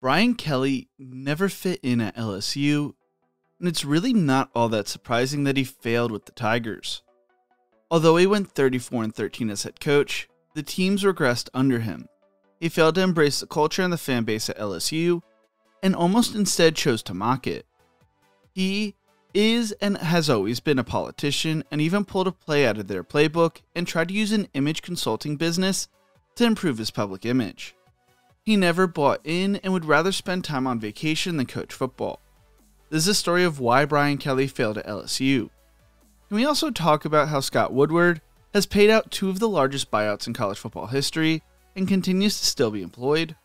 Brian Kelly never fit in at LSU, and it's really not all that surprising that he failed with the Tigers. Although he went 34-13 as head coach, the teams regressed under him. He failed to embrace the culture and the fan base at LSU, and almost instead chose to mock it. He is and has always been a politician, and even pulled a play out of their playbook and tried to use an image consulting business to improve his public image. He never bought in and would rather spend time on vacation than coach football. This is a story of why Brian Kelly failed at LSU. Can we also talk about how Scott Woodward has paid out two of the largest buyouts in college football history and continues to still be employed?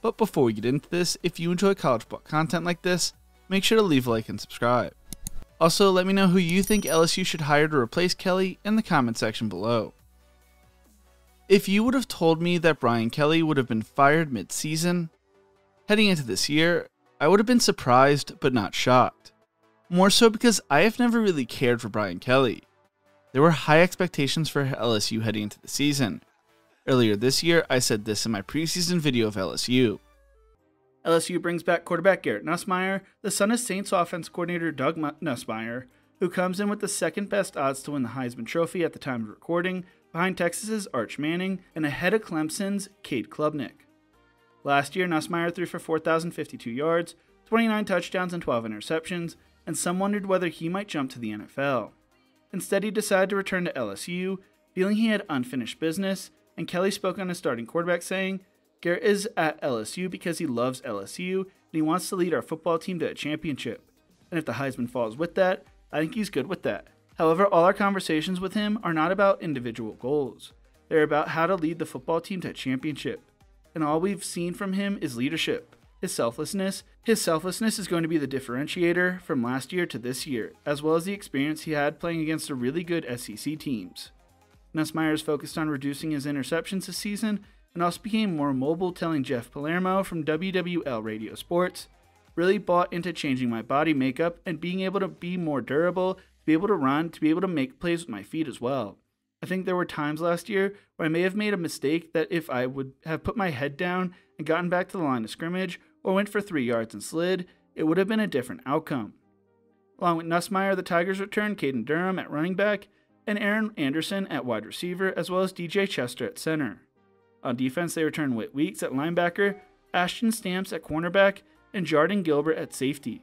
But before we get into this, if you enjoy college football content like this, make sure to leave a like and subscribe. Also, let me know who you think LSU should hire to replace Kelly in the comment section below. If you would have told me that Brian Kelly would have been fired mid-season, heading into this year, I would have been surprised but not shocked. More so because I have never really cared for Brian Kelly. There were high expectations for LSU heading into the season. Earlier this year, I said this in my preseason video of LSU. LSU brings back quarterback Garrett Nussmeier, the son of Saints offense coordinator Doug Nussmeier, who comes in with the second best odds to win the Heisman Trophy at the time of recording, behind Texas's Arch Manning and ahead of Clemson's Cade Klubnik. Last year, Nussmeier threw for 4,052 yards, 29 touchdowns and 12 interceptions, and some wondered whether he might jump to the NFL. Instead, he decided to return to LSU, feeling he had unfinished business, and Kelly spoke on his starting quarterback saying, "Garrett is at LSU because he loves LSU, and he wants to lead our football team to a championship. And if the Heisman falls with that, I think he's good with that." However, all our conversations with him are not about individual goals. They're about how to lead the football team to a championship. And all we've seen from him is leadership. His selflessness is going to be the differentiator from last year to this year, as well as the experience he had playing against the really good SEC teams. Nussmeier is focused on reducing his interceptions this season, and also became more mobile, telling Jeff Palermo from WWL Radio Sports, "Really bought into changing my body makeup and being able to be more durable, to be able to run, to be able to make plays with my feet as well. I think there were times last year where I may have made a mistake that if I would have put my head down and gotten back to the line of scrimmage or went for 3 yards and slid, it would have been a different outcome." Along with Nussmeier, the Tigers returned Caden Durham at running back and Aaron Anderson at wide receiver, as well as DJ Chester at center. On defense, they returned Whit Weeks at linebacker, Ashton Stamps at cornerback, and Jardin Gilbert at safety.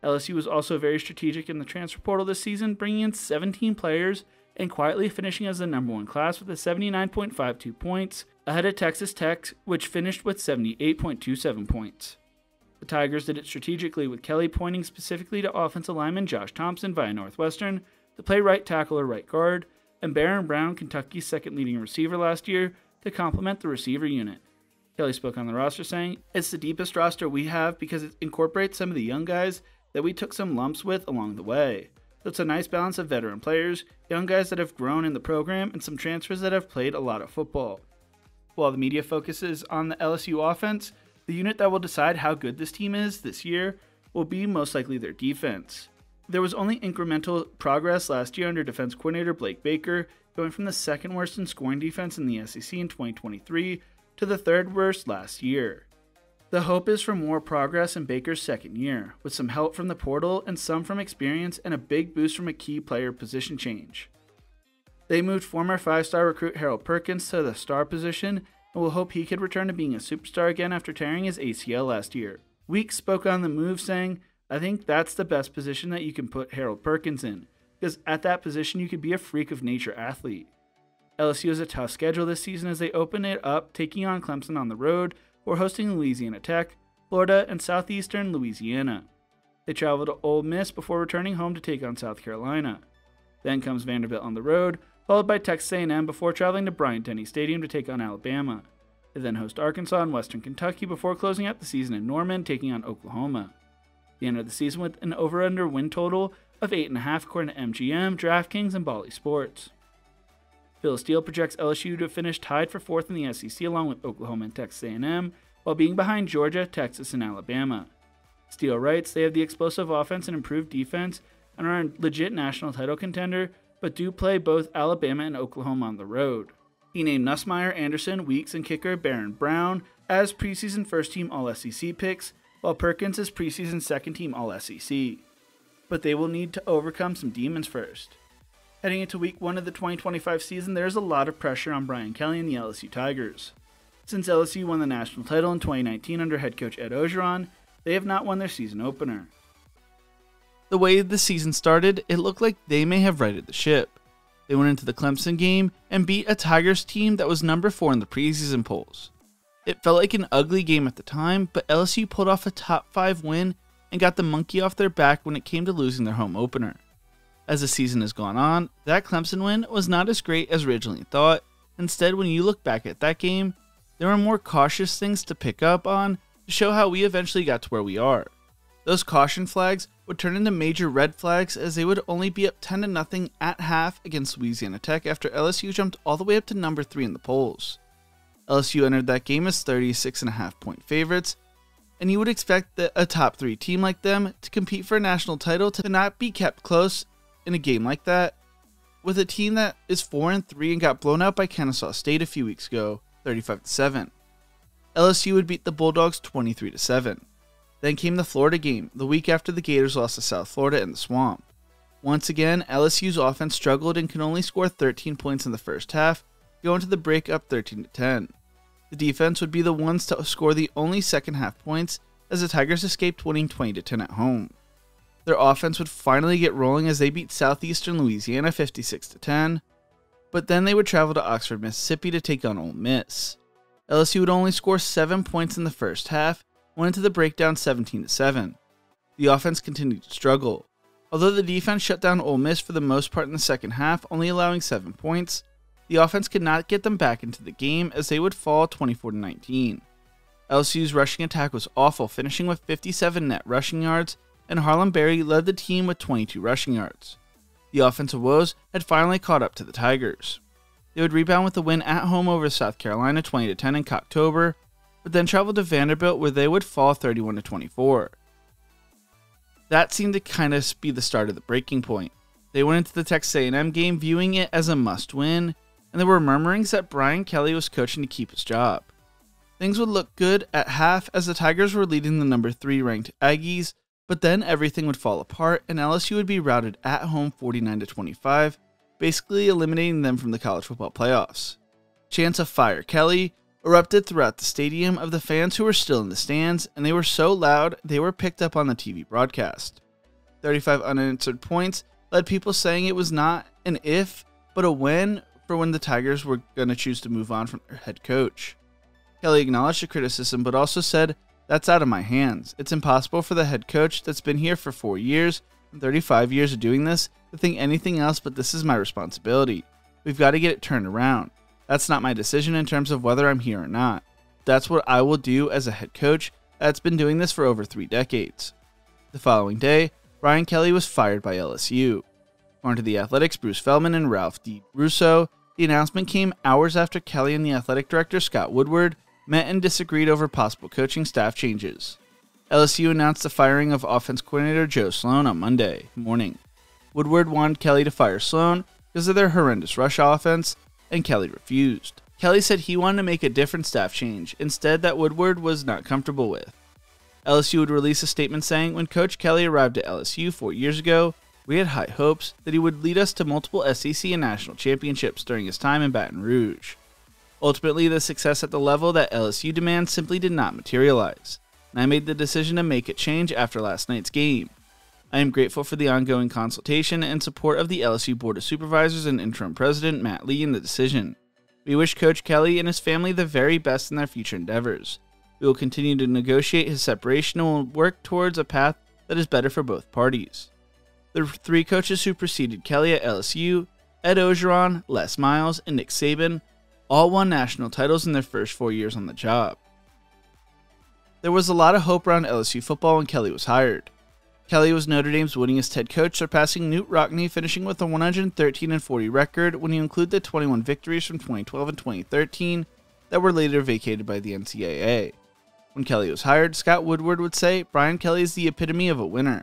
LSU was also very strategic in the transfer portal this season, bringing in 17 players and quietly finishing as the number one class with a 79.52 points, ahead of Texas Tech, which finished with 78.27 points. The Tigers did it strategically, with Kelly pointing specifically to offensive lineman Josh Thompson via Northwestern to play right tackle or right guard, and Baron Brown, Kentucky's second leading receiver last year, to complement the receiver unit. Kelly spoke on the roster saying, "It's the deepest roster we have because it incorporates some of the young guys that we took some lumps with along the way. So it's a nice balance of veteran players, young guys that have grown in the program, and some transfers that have played a lot of football." While the media focuses on the LSU offense, the unit that will decide how good this team is this year will be most likely their defense. There was only incremental progress last year under defense coordinator Blake Baker, going from the second worst in scoring defense in the SEC in 2023 to the third worst last year. The hope is for more progress in Baker's second year, with some help from the portal and some from experience and a big boost from a key player position change. They moved former 5-star recruit Harold Perkins to the star position and will hope he could return to being a superstar again after tearing his ACL last year. Weeks spoke on the move saying, "I think that's the best position that you can put Harold Perkins in, because at that position you could be a freak of nature athlete." LSU has a tough schedule this season as they open it up, taking on Clemson on the road or hosting Louisiana Tech, Florida, and Southeastern Louisiana. They travel to Ole Miss before returning home to take on South Carolina. Then comes Vanderbilt on the road, followed by Texas A&M before traveling to Bryant-Denny Stadium to take on Alabama. They then host Arkansas and Western Kentucky before closing out the season in Norman, taking on Oklahoma. The end of the season with an over-under win total of 8.5 according to MGM, DraftKings, and Bally Sports. Phil Steele projects LSU to finish tied for 4th in the SEC along with Oklahoma and Texas A&M, while being behind Georgia, Texas, and Alabama. Steele writes they have the explosive offense and improved defense and are a legit national title contender, but do play both Alabama and Oklahoma on the road. He named Nussmeier, Anderson, Weeks, and kicker Baron Brown as preseason first-team All-SEC picks, while Perkins is preseason second-team All-SEC. But they will need to overcome some demons first. Heading into Week 1 of the 2025 season, there is a lot of pressure on Brian Kelly and the LSU Tigers. Since LSU won the national title in 2019 under head coach Ed Orgeron, they have not won their season opener. The way the season started, it looked like they may have righted the ship. They went into the Clemson game and beat a Tigers team that was number 4 in the preseason polls. It felt like an ugly game at the time, but LSU pulled off a top 5 win and got the monkey off their back when it came to losing their home opener. As the season has gone on, that Clemson win was not as great as originally thought. Instead, when you look back at that game, there were more cautious things to pick up on to show how we eventually got to where we are. Those caution flags would turn into major red flags as they would only be up 10-0 at half against Louisiana Tech after LSU jumped all the way up to number 3 in the polls. LSU entered that game as 36.5-point favorites, and you would expect that a top 3 team like them to compete for a national title to not be kept close in a game like that, with a team that is 4-3 and got blown out by Kennesaw State a few weeks ago, 35-7. LSU would beat the Bulldogs 23-7. Then came the Florida game, the week after the Gators lost to South Florida in the Swamp. Once again, LSU's offense struggled and could only score 13 points in the first half, going to the break up 13-10. The defense would be the ones to score the only second half points as the Tigers escaped winning 20-10 at home. Their offense would finally get rolling as they beat Southeastern Louisiana 56-10, but then they would travel to Oxford, Mississippi to take on Ole Miss. LSU would only score 7 points in the first half, went into the breakdown 17-7. The offense continued to struggle. Although the defense shut down Ole Miss for the most part in the second half, only allowing 7 points, the offense could not get them back into the game as they would fall 24-19. LSU's rushing attack was awful, finishing with 57 net rushing yards, and Harlem Berry led the team with 22 rushing yards. The offensive woes had finally caught up to the Tigers. They would rebound with a win at home over South Carolina 20-10 in October, but then traveled to Vanderbilt where they would fall 31-24. That seemed to kind of be the start of the breaking point. They went into the Texas A&M game viewing it as a must-win, and there were murmurings that Brian Kelly was coaching to keep his job. Things would look good at half as the Tigers were leading the number 3 ranked Aggies, but then everything would fall apart and LSU would be routed at home 49-25, basically eliminating them from the college football playoffs. Chants of "Fire Kelly" erupted throughout the stadium of the fans who were still in the stands, and they were so loud they were picked up on the TV broadcast. 35 unanswered points led people saying it was not an if, but a when for when the Tigers were going to choose to move on from their head coach. Kelly acknowledged the criticism, but also said, "That's out of my hands. It's impossible for the head coach that's been here for 4 years and 35 years of doing this to think anything else but this is my responsibility. We've got to get it turned around. That's not my decision in terms of whether I'm here or not. That's what I will do as a head coach that's been doing this for over 3 decades." The following day, Brian Kelly was fired by LSU. According to The Athletic's Bruce Feldman and Ralph D. Russo, the announcement came hours after Kelly and the athletic director Scott Woodward met and disagreed over possible coaching staff changes. LSU announced the firing of offense coordinator Joe Sloan on Monday morning. Woodward wanted Kelly to fire Sloan because of their horrendous rush offense, and Kelly refused. Kelly said he wanted to make a different staff change, instead that Woodward was not comfortable with. LSU would release a statement saying, "When Coach Kelly arrived at LSU 4 years ago, we had high hopes that he would lead us to multiple SEC and national championships during his time in Baton Rouge. Ultimately, the success at the level that LSU demands simply did not materialize, and I made the decision to make a change after last night's game. I am grateful for the ongoing consultation and support of the LSU Board of Supervisors and interim president Matt Lee in the decision. We wish Coach Kelly and his family the very best in their future endeavors. We will continue to negotiate his separation and will work towards a path that is better for both parties." The 3 coaches who preceded Kelly at LSU, Ed Orgeron, Les Miles, and Nick Saban, all won national titles in their first 4 years on the job. There was a lot of hope around LSU football when Kelly was hired. Kelly was Notre Dame's winningest head coach, surpassing Newt Rockne, finishing with a 113-40 record when you include the 21 victories from 2012 and 2013 that were later vacated by the NCAA. When Kelly was hired, Scott Woodward would say, "Brian Kelly is the epitome of a winner.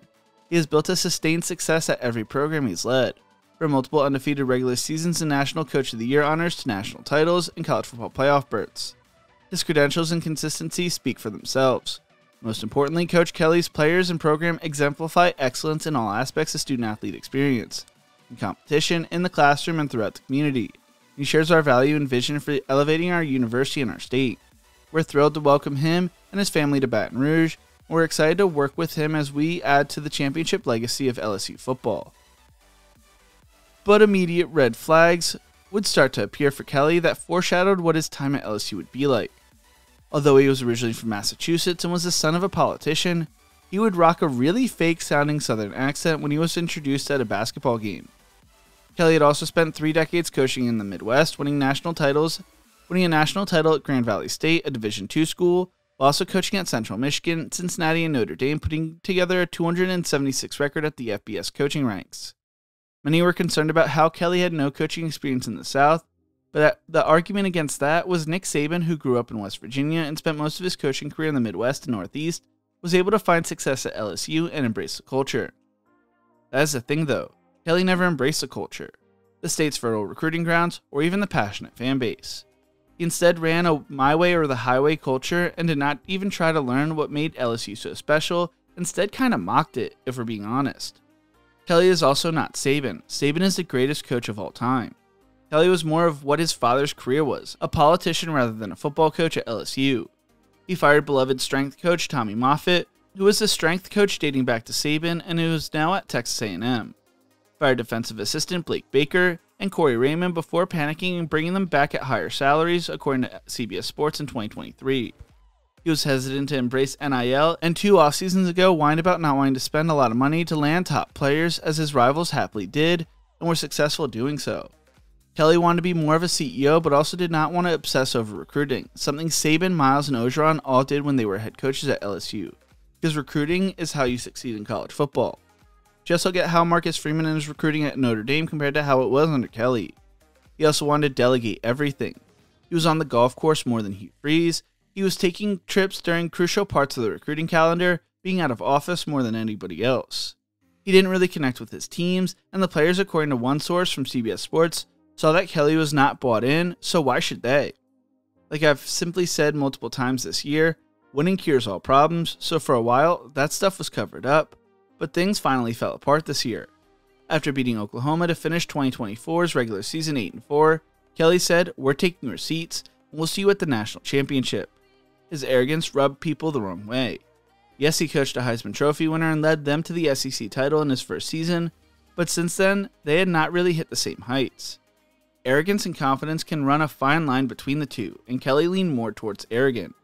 He has built a sustained success at every program he's led, from multiple undefeated regular seasons and National Coach of the Year honors to national titles and college football playoff berths. His credentials and consistency speak for themselves. Most importantly, Coach Kelly's players and program exemplify excellence in all aspects of student-athlete experience, in competition, in the classroom, and throughout the community. He shares our value and vision for elevating our university and our state. We're thrilled to welcome him and his family to Baton Rouge, and we're excited to work with him as we add to the championship legacy of LSU football. But immediate red flags would start to appear for Kelly that foreshadowed what his time at LSU would be like. Although he was originally from Massachusetts and was the son of a politician, he would rock a really fake-sounding southern accent when he was introduced at a basketball game. Kelly had also spent 3 decades coaching in the Midwest, winning a national title at Grand Valley State, a Division II school, while also coaching at Central Michigan, Cincinnati, and Notre Dame, putting together a 276 record at the FBS coaching ranks. Many were concerned about how Kelly had no coaching experience in the South, but the argument against that was Nick Saban, who grew up in West Virginia and spent most of his coaching career in the Midwest and Northeast, was able to find success at LSU and embrace the culture. That is the thing though, Kelly never embraced the culture, the state's fertile recruiting grounds, or even the passionate fan base. He instead ran a my way or the highway culture and did not even try to learn what made LSU so special, instead kinda mocked it, if we're being honest. Kelly is also not Saban. Saban is the greatest coach of all time. Kelly was more of what his father's career was, a politician rather than a football coach at LSU. He fired beloved strength coach Tommy Moffitt, who was the strength coach dating back to Saban and who is now at Texas A&M. Fired defensive assistant Blake Baker and Corey Raymond before panicking and bringing them back at higher salaries, according to CBS Sports in 2023. He was hesitant to embrace NIL, and 2 off-seasons ago whined about not wanting to spend a lot of money to land top players, as his rivals happily did, and were successful doing so. Kelly wanted to be more of a CEO, but also did not want to obsess over recruiting, something Saban, Miles, and Orgeron all did when they were head coaches at LSU, because recruiting is how you succeed in college football. Just look at how Marcus Freeman is recruiting at Notre Dame compared to how it was under Kelly. He also wanted to delegate everything. He was on the golf course more than Hugh Freeze. He was taking trips during crucial parts of the recruiting calendar, being out of office more than anybody else. He didn't really connect with his teams, and the players, according to one source from CBS Sports, saw that Kelly was not bought in, so why should they? Like I've simply said multiple times this year, winning cures all problems, so for a while, that stuff was covered up, but things finally fell apart this year. After beating Oklahoma to finish 2024's regular season 8-4, Kelly said, "We're taking receipts, and we'll see you at the national championship." His arrogance rubbed people the wrong way. Yes, he coached a Heisman Trophy winner and led them to the SEC title in his first season, but since then, they had not really hit the same heights. Arrogance and confidence can run a fine line between the two, and Kelly leaned more towards arrogant.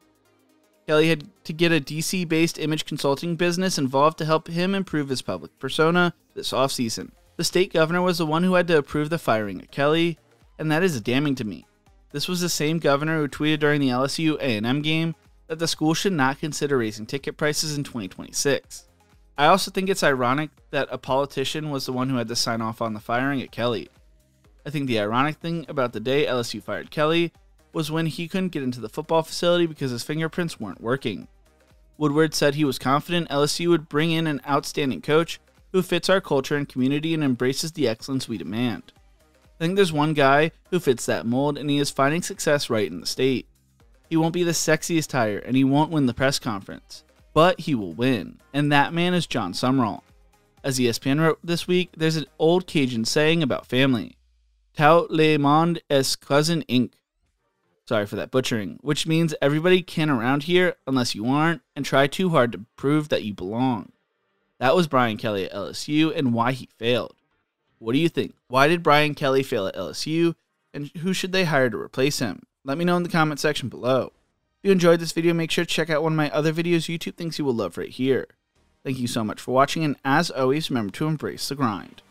Kelly had to get a DC-based image consulting business involved to help him improve his public persona this offseason. The state governor was the one who had to approve the firing of Kelly, and that is damning to me. This was the same governor who tweeted during the LSU A&M game that the school should not consider raising ticket prices in 2026. I also think it's ironic that a politician was the one who had to sign off on the firing at Kelly. I think the ironic thing about the day LSU fired Kelly was when he couldn't get into the football facility because his fingerprints weren't working. Woodward said he was confident LSU would bring in an outstanding coach who fits our culture and community and embraces the excellence we demand. I think there's one guy who fits that mold, and he is finding success right in the state. He won't be the sexiest hire, and he won't win the press conference, but he will win, and that man is John Sumrall. As ESPN wrote this week, there's an old Cajun saying about family. Tout le monde est cousin Inc. Sorry for that butchering, which means everybody can around here unless you aren't and try too hard to prove that you belong. That was Brian Kelly at LSU and why he failed. What do you think? Why did Brian Kelly fail at LSU, and who should they hire to replace him? Let me know in the comment section below. If you enjoyed this video, make sure to check out one of my other videos YouTube thinks you will love right here. Thank you so much for watching, and as always, remember to embrace the grind.